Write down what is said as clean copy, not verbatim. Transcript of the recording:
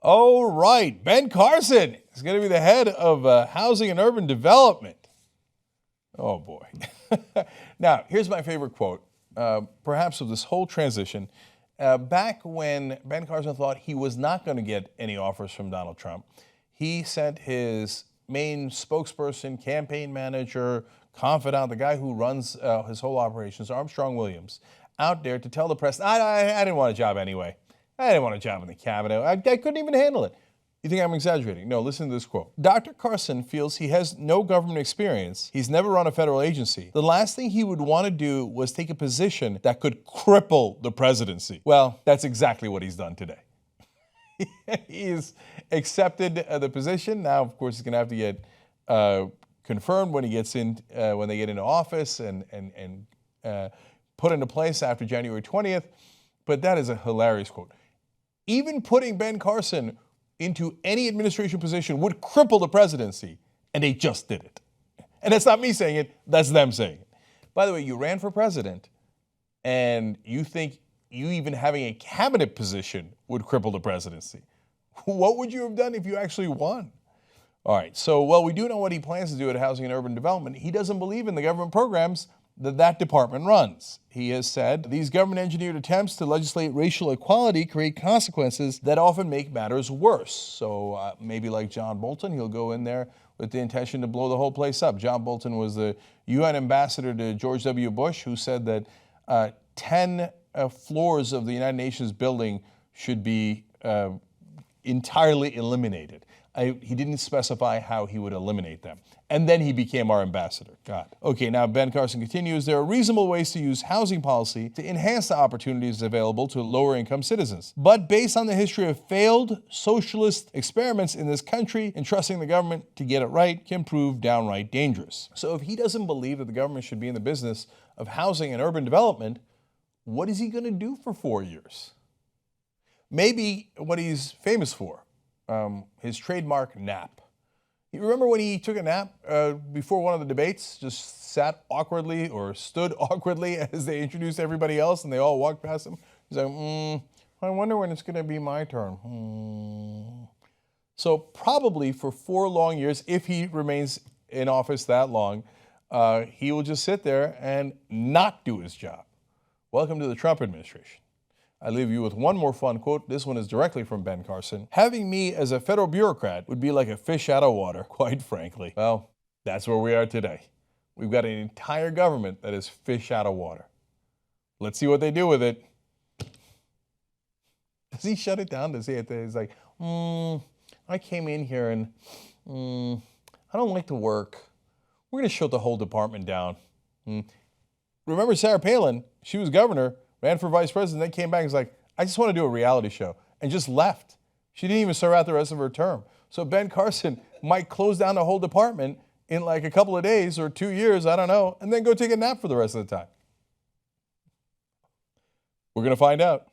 Oh, right. Ben Carson is going to be the head of housing and urban development. Oh, boy. Now, here's my favorite quote, perhaps of this whole transition. Back when Ben Carson thought he was not going to get any offers from Donald Trump, he sent his main spokesperson, campaign manager, confidant, the guy who runs his whole operations, Armstrong Williams, out there to tell the press, I didn't want a job anyway. I didn't want a job in the cabinet. I couldn't even handle it. You think I'm exaggerating? No, listen to this quote. Dr. Carson feels he has no government experience. He's never run a federal agency. The last thing he would want to do was take a position that could cripple the presidency. Well, that's exactly what he's done today. He's accepted the position. Now, of course, he's going to have to get confirmed when he gets in, when they get into office and put into place after January 20th. But that is a hilarious quote. Even putting Ben Carson into any administration position would cripple the presidency, and they just did it. And that's not me saying it, that's them saying it. By the way, you ran for president, and you think you even having a cabinet position would cripple the presidency. What would you have done if you actually won? All right, so, well, we do know what he plans to do at Housing and Urban Development. He doesn't believe in the government programs that department runs. He has said these government-engineered attempts to legislate racial equality create consequences that often make matters worse. So maybe like John Bolton, he'll go in there with the intention to blow the whole place up. John Bolton was the UN ambassador to George W. Bush, who said that 10 floors of the United Nations building should be entirely eliminated. He didn't specify how he would eliminate them. And then he became our ambassador. God. Okay, now Ben Carson continues, there are reasonable ways to use housing policy to enhance the opportunities available to lower income citizens. But based on the history of failed socialist experiments in this country, entrusting the government to get it right can prove downright dangerous. So if he doesn't believe that the government should be in the business of housing and urban development, what is he going to do for 4 years? Maybe what he's famous for. His trademark nap. You remember when he took a nap before one of the debates, just sat awkwardly or stood awkwardly as they introduced everybody else and they all walked past him? He's like, I wonder when it's going to be my turn. So probably for 4 long years, if he remains in office that long, he will just sit there and not do his job. Welcome to the Trump administration. I leave you with one more fun quote. This one is directly from Ben Carson. Having me as a federal bureaucrat would be like a fish out of water, quite frankly. Well, that's where we are today. We've got an entire government that is fish out of water. Let's see what they do with it. Does he shut it down? Does he? He's like, I came in here and I don't like to work. We're going to shut the whole department down. Remember Sarah Palin? She was governor. Ran for vice president, then came back and was like, I just want to do a reality show, and just left. She didn't even serve out the rest of her term. So Ben Carson might close down the whole department in like a couple of days or 2 years, I don't know, and then go take a nap for the rest of the time. We're going to find out.